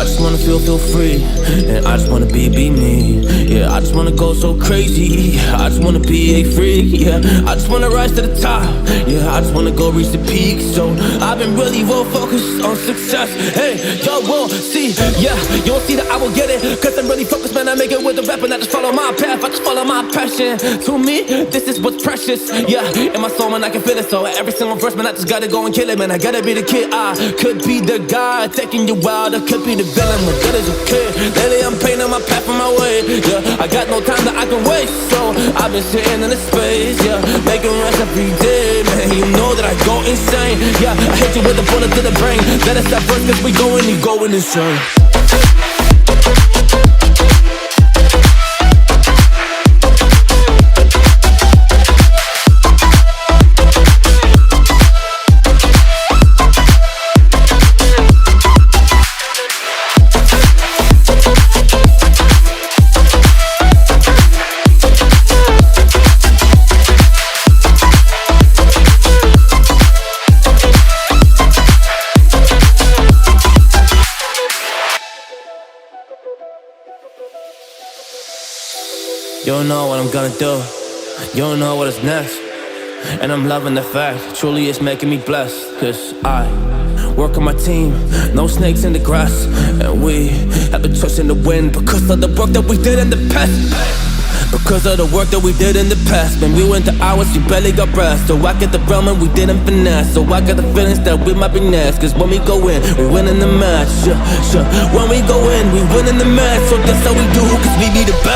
just wanna feel free, and I just wanna be me. Yeah, I just wanna go so crazy. I just wanna be a freak. Yeah, I just wanna rise to the top. Yeah, I just wanna go reach the peak. So I've been really well focused on success. Hey, y'all will see. Yeah, you won't see that I will get it, cause I'm really focused, man. I make it with the rap and I just follow my path. I just follow my passion. To me, this is what's precious. Yeah, in my soul, man, I can feel it. So every single verse, man, I just gotta go and kill it, man. I gotta be the kid. I could be the guy taking you wild. I could be the villain, but good as a kid. Lately I'm painting my path on my way. Yeah, I got no time that I can waste. So I've been sitting in the space. Yeah, making rest every day, man. You know that I go insane. Yeah, I hit you with a bullet to the brain. Let us stop first, cause we going insane. You don't know what I'm gonna do. You don't know what is next. And I'm loving the fact, truly it's making me blessed. Cause I work on my team, no snakes in the grass. And we have been trusting the wind because of the work that we did in the past. Because of the work that we did in the past. When we went to hours, you barely got rest. So I get the realm and we didn't finesse. So I got the feelings that we might be next. Cause when we go in, we win in the match. When we go in, we win in the match. So that's how we do, cause we be the best.